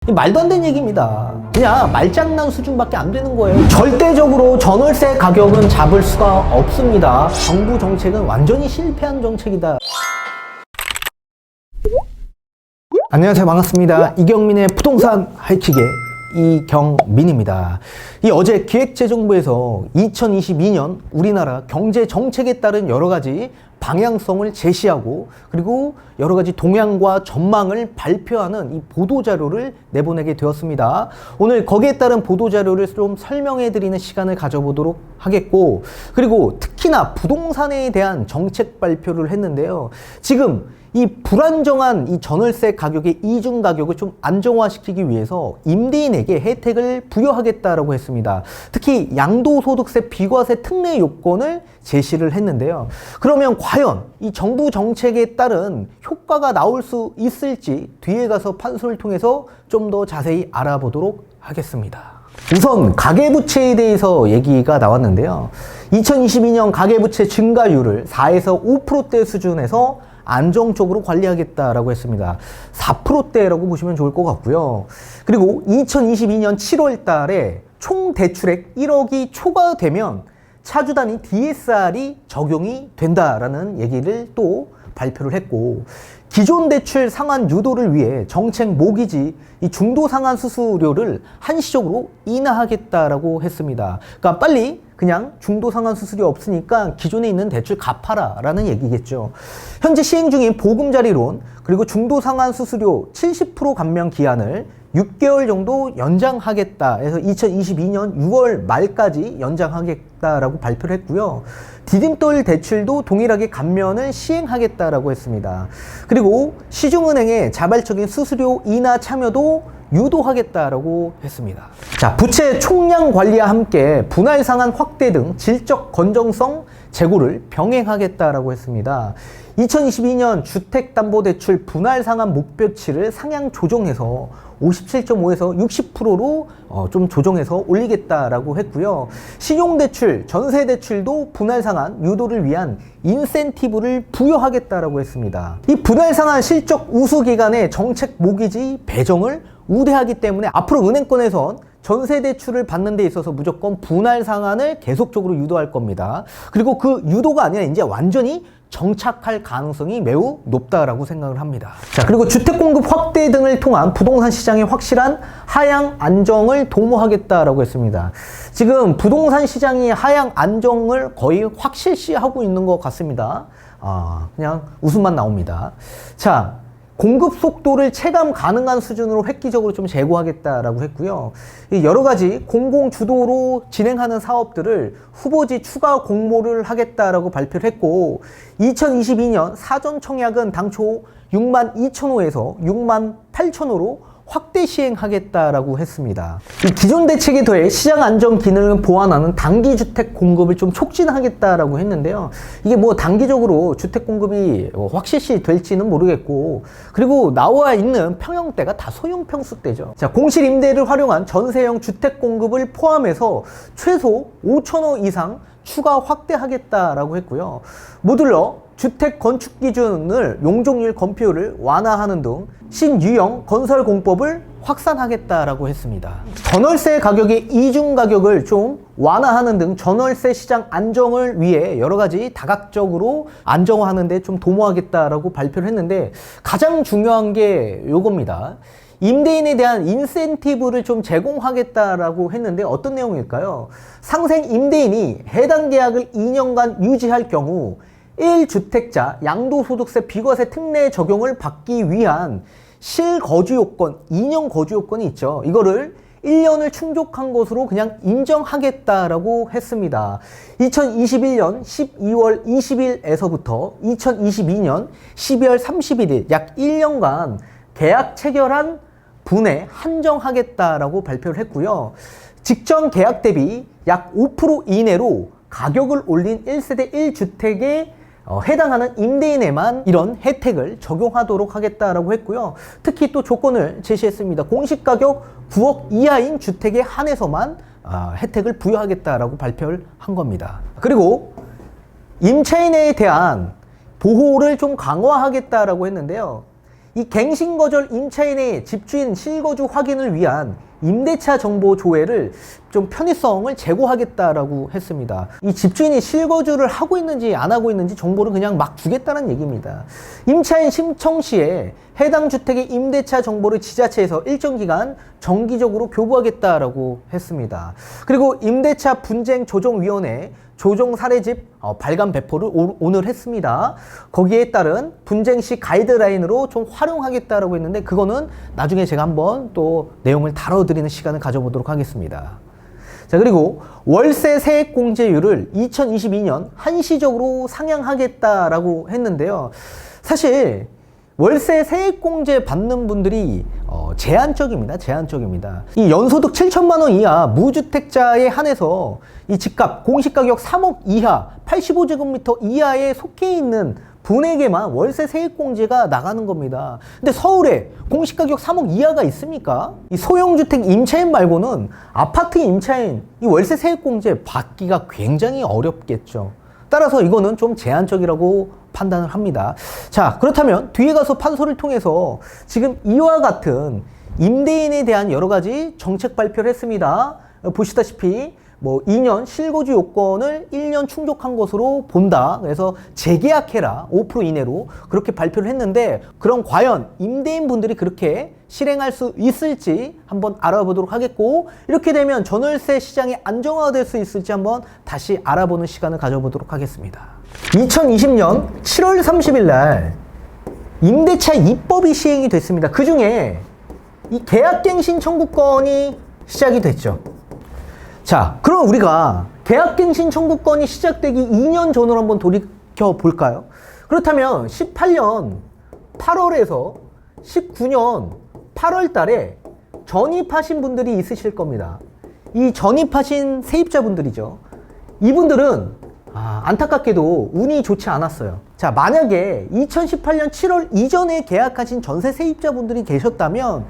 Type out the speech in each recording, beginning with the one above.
이 말도 안 되는 얘기입니다. 그냥 말장난 수준밖에 안 되는 거예요. 절대적으로 전월세 가격은 잡을 수가 없습니다. 정부 정책은 완전히 실패한 정책이다. 안녕하세요, 반갑습니다. 이경민의 부동산 하이킥의 이경민입니다. 어제 기획재정부에서 2022년 우리나라 경제 정책에 따른 여러 가지 방향성을 제시하고 그리고 여러 가지 동향과 전망을 발표하는 이 보도자료를 내보내게 되었습니다. 오늘 거기에 따른 보도자료를 좀 설명해 드리는 시간을 가져보도록 하겠고, 그리고 특히나 부동산에 대한 정책 발표를 했는데요. 지금 이 불안정한 이 전월세 가격의 이중 가격을 좀 안정화시키기 위해서 임대인에게 혜택을 부여하겠다라고 했습니다. 특히 양도소득세 비과세 특례 요건을 제시를 했는데요. 그러면 과연 이 정부 정책에 따른 효과가 나올 수 있을지 뒤에 가서 판소를 통해서 좀 더 자세히 알아보도록 하겠습니다. 우선 가계부채에 대해서 얘기가 나왔는데요. 2022년 가계부채 증가율을 4에서 5%대 수준에서 안정적으로 관리하겠다라고 했습니다. 4%대라고 보시면 좋을 것 같고요. 그리고 2022년 7월 달에 총 대출액 1억이 초과되면 차주 단위 DSR이 적용이 된다라는 얘기를 또 발표를 했고, 기존 대출 상환 유도를 위해 정책 모기지 이 중도 상환 수수료를 한시적으로 인하하겠다라고 했습니다. 그러니까 빨리 그냥 중도 상환 수수료 없으니까 기존에 있는 대출 갚아라 라는 얘기겠죠. 현재 시행 중인 보금자리론 그리고 중도 상환 수수료 70% 감면 기한을 6개월 정도 연장하겠다 해서 2022년 6월 말까지 연장하겠다라고 발표를 했고요. 디딤돌 대출도 동일하게 감면을 시행하겠다라고 했습니다. 그리고 시중은행의 자발적인 수수료 인하 참여도 유도하겠다라고 했습니다. 자, 부채 총량 관리와 함께 분할 상환 확대 등 질적 건전성 제고를 병행하겠다라고 했습니다. 2022년 주택담보대출 분할 상환 목표치를 상향 조정해서 57.5에서 60%로 좀 조정해서 올리겠다라고 했고요. 신용대출, 전세대출도 분할 상환 유도를 위한 인센티브를 부여하겠다라고 했습니다. 이 분할 상환 실적 우수 기간의 정책 모기지 배정을 우대하기 때문에 앞으로 은행권에선 전세대출을 받는 데 있어서 무조건 분할 상환을 계속적으로 유도할 겁니다. 그리고 그 유도가 아니라 이제 완전히 정착할 가능성이 매우 높다라고 생각을 합니다. 자, 그리고 주택 공급 확대 등을 통한 부동산 시장의 확실한 하향 안정을 도모하겠다라고 했습니다. 지금 부동산 시장이 하향 안정을 거의 확실시하고 있는 것 같습니다. 그냥 웃음만 나옵니다. 자, 공급 속도를 체감 가능한 수준으로 획기적으로 좀 제고하겠다라고 했고요. 여러 가지 공공 주도로 진행하는 사업들을 후보지 추가 공모를 하겠다라고 발표를 했고, 2022년 사전 청약은 당초 62,000호에서 68,000호로 확대 시행하겠다라고 했습니다. 이 기존 대책에 더해 시장 안정 기능을 보완하는 단기 주택 공급을 좀 촉진하겠다라고 했는데요. 이게 뭐 단기적으로 주택 공급이 확실시 될지는 모르겠고, 그리고 나와 있는 평형대가 다 소형 평수대죠. 자, 공실 임대를 활용한 전세형 주택 공급을 포함해서 최소 5,000호 이상 추가 확대하겠다라고 했고요. 모듈러 주택 건축 기준을 용적률 건폐율을 완화하는 등 신유형 건설 공법을 확산하겠다라고 했습니다. 전월세 가격의 이중 가격을 좀 완화하는 등 전월세 시장 안정을 위해 여러 가지 다각적으로 안정화하는 데 좀 도모하겠다라고 발표를 했는데, 가장 중요한 게 요겁니다. 임대인에 대한 인센티브를 좀 제공하겠다라고 했는데 어떤 내용일까요? 상생 임대인이 해당 계약을 2년간 유지할 경우 1주택자 양도소득세 비과세 특례 적용을 받기 위한 실거주 요건, 2년 거주 요건이 있죠. 이거를 1년을 충족한 것으로 그냥 인정하겠다라고 했습니다. 2021년 12월 20일에서부터 2022년 12월 31일 약 1년간 계약 체결한 분에 한정하겠다라고 발표를 했고요. 직전 계약 대비 약 5% 이내로 가격을 올린 1세대 1주택에 해당하는 임대인에만 이런 혜택을 적용하도록 하겠다라고 했고요. 특히 또 조건을 제시했습니다. 공시가격 9억 이하인 주택에 한해서만 혜택을 부여하겠다라고 발표를 한 겁니다. 그리고 임차인에 대한 보호를 좀 강화하겠다라고 했는데요. 이 갱신거절 임차인의 집주인 실거주 확인을 위한 임대차 정보 조회를 좀 편의성을 제고하겠다라고 했습니다. 이 집주인이 실거주를 하고 있는지 안 하고 있는지 정보를 그냥 막 주겠다는 얘기입니다. 임차인 신청 시에 해당 주택의 임대차 정보를 지자체에서 일정 기간 정기적으로 교부하겠다라고 했습니다. 그리고 임대차 분쟁 조정위원회 조정 사례집 발간 배포를 오늘 했습니다. 거기에 따른 분쟁 시 가이드라인으로 좀 활용하겠다라고 했는데 그거는 나중에 제가 한번 또 내용을 다뤄드리는 시간을 가져보도록 하겠습니다. 자, 그리고 월세 세액공제율을 2022년 한시적으로 상향하겠다라고 했는데요. 사실 월세 세액공제 받는 분들이 제한적입니다. 제한적입니다. 이 연소득 7천만 원 이하 무주택자에 한해서 이 집값 공시가격 3억 이하 85제곱미터 이하에 속해 있는 분에게만 월세 세액공제가 나가는 겁니다. 근데 서울에 공시가격 3억 이하가 있습니까? 이 소형주택 임차인 말고는 아파트 임차인 이 월세 세액공제 받기가 굉장히 어렵겠죠. 따라서 이거는 좀 제한적이라고 판단을 합니다. 자, 그렇다면 뒤에 가서 판소를 통해서 지금 이와 같은 임대인에 대한 여러 가지 정책 발표를 했습니다. 보시다시피 뭐 2년 실거주 요건을 1년 충족한 것으로 본다. 그래서 재계약해라. 5% 이내로 그렇게 발표를 했는데 그럼 과연 임대인 분들이 그렇게 실행할 수 있을지 한번 알아보도록 하겠고 이렇게 되면 전월세 시장이 안정화될 수 있을지 한번 다시 알아보는 시간을 가져보도록 하겠습니다. 2020년 7월 30일 날 임대차 입법이 시행이 됐습니다. 그 중에 이 계약갱신 청구권이 시작이 됐죠. 자, 그럼 우리가 계약갱신 청구권이 시작되기 2년 전으로 한번 돌이켜 볼까요? 그렇다면 18년 8월에서 19년 8월 달에 전입하신 분들이 있으실 겁니다. 이 전입하신 세입자분들이죠. 이분들은 안타깝게도 운이 좋지 않았어요. 자, 만약에 2018년 7월 이전에 계약하신 전세 세입자분들이 계셨다면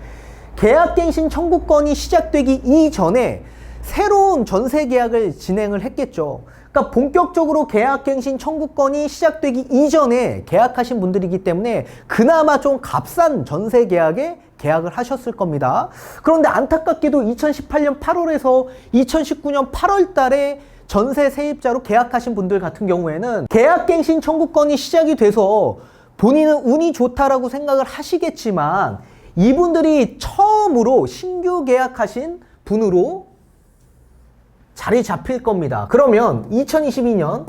계약갱신 청구권이 시작되기 이전에 새로운 전세 계약을 진행을 했겠죠. 그러니까 본격적으로 계약갱신 청구권이 시작되기 이전에 계약하신 분들이기 때문에 그나마 좀 값싼 전세 계약에 계약을 하셨을 겁니다. 그런데 안타깝게도 2018년 8월에서 2019년 8월 달에 전세 세입자로 계약하신 분들 같은 경우에는 계약갱신 청구권이 시작이 돼서 본인은 운이 좋다라고 생각을 하시겠지만 이분들이 처음으로 신규 계약하신 분으로 자리 잡힐 겁니다. 그러면 2022년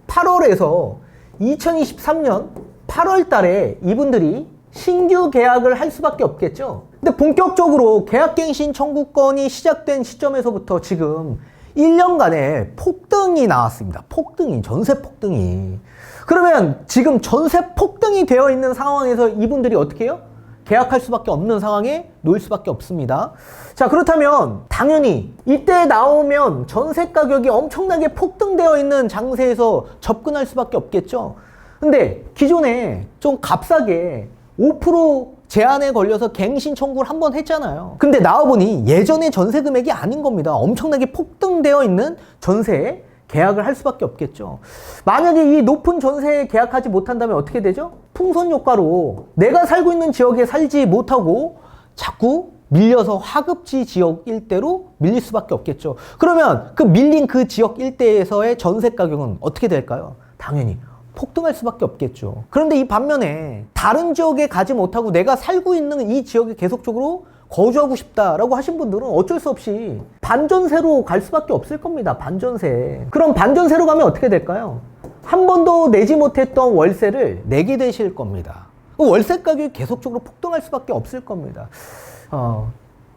8월에서 2023년 8월 달에 이분들이 신규 계약을 할 수밖에 없겠죠. 근데 본격적으로 계약갱신 청구권이 시작된 시점에서부터 지금 1년간의 폭등이 나왔습니다. 폭등이, 전세 폭등이. 그러면 지금 전세 폭등이 되어 있는 상황에서 이분들이 어떻게 해요? 계약할 수밖에 없는 상황에 놓일 수밖에 없습니다. 자, 그렇다면 당연히 이때 나오면 전세 가격이 엄청나게 폭등되어 있는 장세에서 접근할 수밖에 없겠죠. 근데 기존에 좀 값싸게 5% 제한에 걸려서 갱신 청구를 한번 했잖아요. 근데 나와보니 예전의 전세 금액이 아닌 겁니다. 엄청나게 폭등되어 있는 전세에 계약을 할 수밖에 없겠죠. 만약에 이 높은 전세에 계약하지 못한다면 어떻게 되죠? 풍선 효과로 내가 살고 있는 지역에 살지 못하고 자꾸 밀려서 하급지 지역 일대로 밀릴 수밖에 없겠죠. 그러면 그 밀린 그 지역 일대에서의 전세 가격은 어떻게 될까요? 당연히 폭등할 수밖에 없겠죠. 그런데 이 반면에 다른 지역에 가지 못하고 내가 살고 있는 이 지역에 계속적으로 거주하고 싶다라고 하신 분들은 어쩔 수 없이 반전세로 갈 수밖에 없을 겁니다. 반전세. 그럼 반전세로 가면 어떻게 될까요? 한 번도 내지 못했던 월세를 내게 되실 겁니다. 월세 가격이 계속적으로 폭등할 수밖에 없을 겁니다.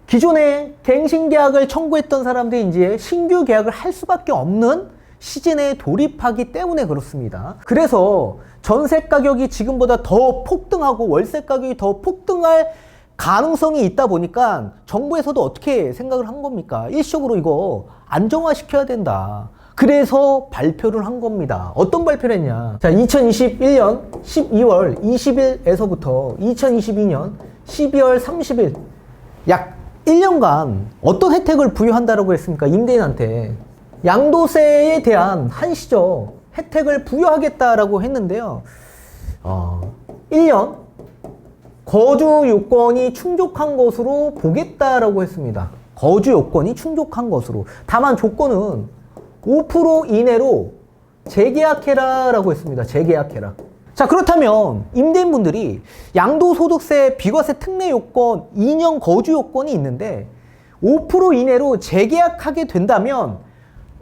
기존에 갱신 계약을 청구했던 사람들이 이제 신규 계약을 할 수밖에 없는 시즌에 돌입하기 때문에 그렇습니다. 그래서 전세 가격이 지금보다 더 폭등하고 월세 가격이 더 폭등할 가능성이 있다 보니까 정부에서도 어떻게 생각을 한 겁니까? 일시적으로 이거 안정화시켜야 된다. 그래서 발표를 한 겁니다. 어떤 발표를 했냐? 자, 2021년 12월 20일에서부터 2022년 12월 30일 약 1년간 어떤 혜택을 부여한다라고 했습니까? 임대인한테. 양도세에 대한 한시적 혜택을 부여하겠다라고 했는데요. 1년 거주 요건이 충족한 것으로 보겠다라고 했습니다. 거주 요건이 충족한 것으로. 다만 조건은 5% 이내로 재계약해라 라고 했습니다. 재계약해라. 자, 그렇다면 임대인분들이 양도소득세 비과세 특례 요건 2년 거주 요건이 있는데 5% 이내로 재계약하게 된다면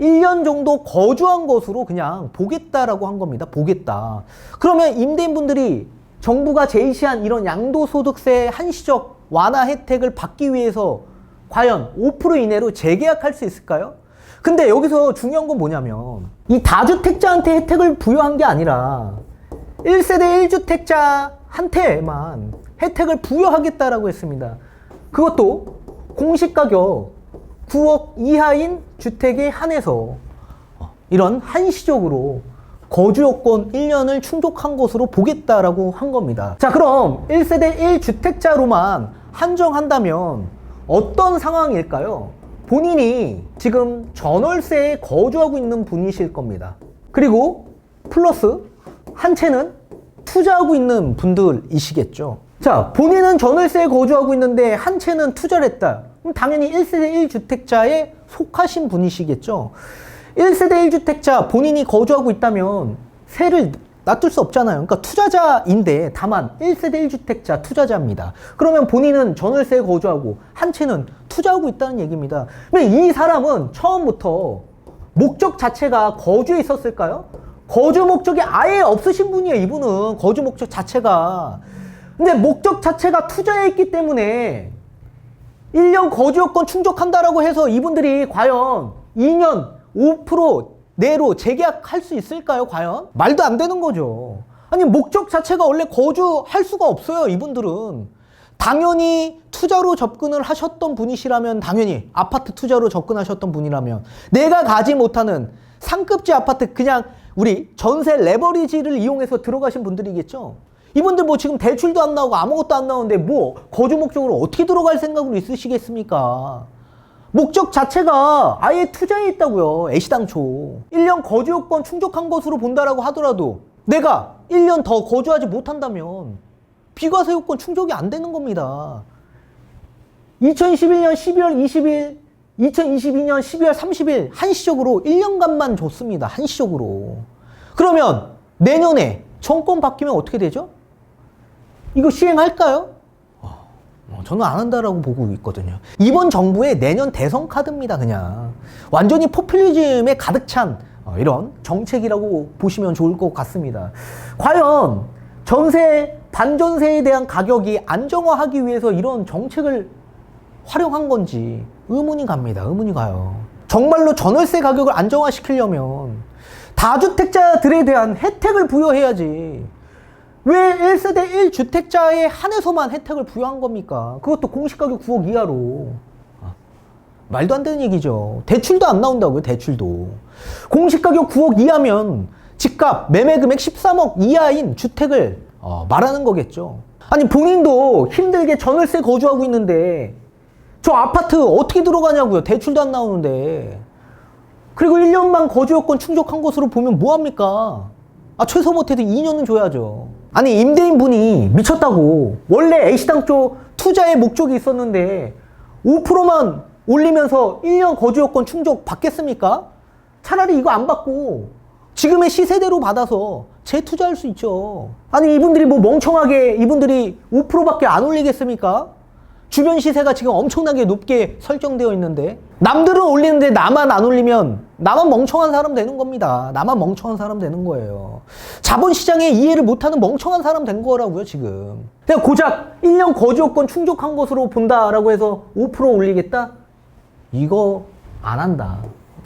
1년 정도 거주한 것으로 그냥 보겠다라고 한 겁니다. 보겠다. 그러면 임대인분들이 정부가 제시한 이런 양도소득세 한시적 완화 혜택을 받기 위해서 과연 5% 이내로 재계약할 수 있을까요? 근데 여기서 중요한 건 뭐냐면 이 다주택자한테 혜택을 부여한 게 아니라 1세대 1주택자한테만 혜택을 부여하겠다라고 했습니다. 그것도 공시가격 9억 이하인 주택에 한해서 이런 한시적으로 거주요건 1년을 충족한 것으로 보겠다라고 한 겁니다. 자, 그럼 1세대 1주택자로만 한정한다면 어떤 상황일까요? 본인이 지금 전월세에 거주하고 있는 분이실 겁니다. 그리고 플러스 한 채는 투자하고 있는 분들이시겠죠. 자, 본인은 전월세에 거주하고 있는데 한 채는 투자를 했다. 그럼 당연히 1세대 1주택자에 속하신 분이시겠죠. 1세대 1주택자 본인이 거주하고 있다면 세를 놔둘 수 없잖아요. 그러니까 투자자인데 다만 1세대 1주택자 투자자입니다. 그러면 본인은 전월세에 거주하고 한 채는 투자하고 있다는 얘기입니다. 이 사람은 처음부터 목적 자체가 거주에 있었을까요? 거주 목적이 아예 없으신 분이에요. 이분은 거주 목적 자체가. 근데 목적 자체가 투자에 있기 때문에 1년 거주 요건 충족한다라고 해서 이분들이 과연 2년 5% 내로 재계약할 수 있을까요? 과연? 말도 안 되는 거죠. 아니, 목적 자체가 원래 거주할 수가 없어요. 이분들은 당연히 투자로 접근을 하셨던 분이시라면, 당연히 아파트 투자로 접근하셨던 분이라면, 내가 가지 못하는 상급지 아파트, 그냥 우리 전세 레버리지를 이용해서 들어가신 분들이겠죠. 이분들 뭐 지금 대출도 안 나오고 아무것도 안 나오는데 뭐 거주 목적으로 어떻게 들어갈 생각으로 있으시겠습니까? 목적 자체가 아예 투자에 있다고요. 애시당초 1년 거주 요건 충족한 것으로 본다라고 하더라도 내가 1년 더 거주하지 못한다면 비과세 요건 충족이 안 되는 겁니다. 2021년 12월 20일 2022년 12월 30일 한시적으로 1년간만 줬습니다. 한시적으로. 그러면 내년에 정권 바뀌면 어떻게 되죠? 이거 시행할까요? 저는 안 한다라고 보고 있거든요. 이번 정부의 내년 대선 카드입니다. 그냥 완전히 포퓰리즘에 가득 찬 이런 정책이라고 보시면 좋을 것 같습니다. 과연 전세, 반전세에 대한 가격이 안정화하기 위해서 이런 정책을 활용한 건지 의문이 갑니다. 의문이 가요. 정말로 전월세 가격을 안정화시키려면 다주택자들에 대한 혜택을 부여해야지. 왜 1세대 1주택자에 한해서만 혜택을 부여한 겁니까? 그것도 공시가격 9억 이하로. 말도 안 되는 얘기죠. 대출도 안 나온다고요. 대출도. 공시가격 9억 이하면 집값 매매금액 13억 이하인 주택을 말하는 거겠죠. 아니, 본인도 힘들게 전월세 거주하고 있는데 저 아파트 어떻게 들어가냐고요. 대출도 안 나오는데. 그리고 1년만 거주 요건 충족한 것으로 보면 뭐합니까? 최소 못해도 2년은 줘야죠. 아니, 임대인분이 미쳤다고. 원래 애시당초 투자의 목적이 있었는데 5%만 올리면서 1년 거주 요건 충족 받겠습니까? 차라리 이거 안 받고 지금의 시세대로 받아서 재투자할 수 있죠. 아니, 이분들이 뭐 멍청하게 이분들이 5%밖에 안 올리겠습니까? 주변 시세가 지금 엄청나게 높게 설정되어 있는데 남들은 올리는데 나만 안 올리면 나만 멍청한 사람 되는 겁니다. 나만 멍청한 사람 되는 거예요. 자본시장에 이해를 못하는 멍청한 사람 된 거라고요, 지금. 그냥 고작 1년 거주요건 충족한 것으로 본다라고 해서 5% 올리겠다? 이거 안 한다.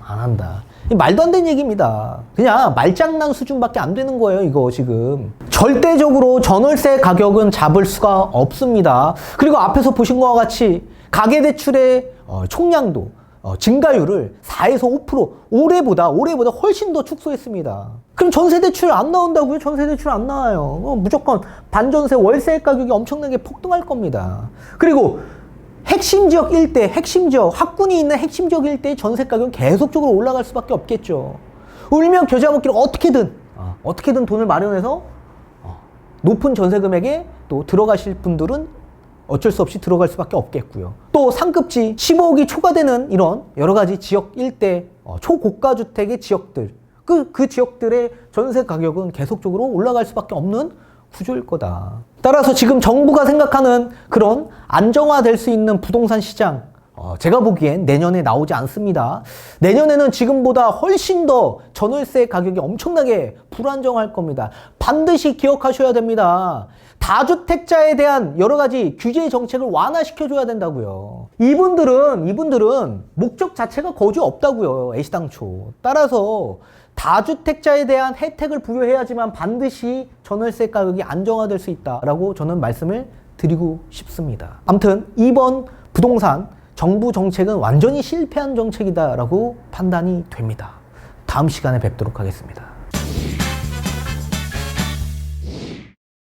안 한다. 말도 안 되는 얘기입니다. 그냥 말장난 수준밖에 안 되는 거예요, 이거 지금. 절대적으로 전월세 가격은 잡을 수가 없습니다. 그리고 앞에서 보신 것과 같이 가계대출의 총량도 증가율을 4에서 5% 올해보다 훨씬 더 축소했습니다. 그럼 전세대출 안 나온다고요? 전세대출 안 나와요. 무조건 반전세 월세 가격이 엄청나게 폭등할 겁니다. 그리고 핵심 지역 일대, 핵심 지역, 학군이 있는 핵심 지역 일대의 전세 가격은 계속적으로 올라갈 수밖에 없겠죠. 울며 겨자 먹기로 어떻게든 돈을 마련해서 높은 전세 금액에 또 들어가실 분들은 어쩔 수 없이 들어갈 수밖에 없겠고요. 또 상급지 15억이 초과되는 이런 여러 가지 지역 일대 초고가 주택의 지역들, 그 지역들의 전세 가격은 계속적으로 올라갈 수밖에 없는 구조일 거다. 따라서 지금 정부가 생각하는 그런 안정화될 수 있는 부동산 시장, 제가 보기엔 내년에 나오지 않습니다. 내년에는 지금보다 훨씬 더 전월세 가격이 엄청나게 불안정할 겁니다. 반드시 기억하셔야 됩니다. 다주택자에 대한 여러 가지 규제 정책을 완화시켜줘야 된다고요. 이분들은 목적 자체가 거주 없다고요. 애시당초. 따라서 다주택자에 대한 혜택을 부여해야지만 반드시 전월세 가격이 안정화될 수 있다라고 저는 말씀을 드리고 싶습니다. 아무튼 이번 부동산 정부 정책은 완전히 실패한 정책이다라고 판단이 됩니다. 다음 시간에 뵙도록 하겠습니다.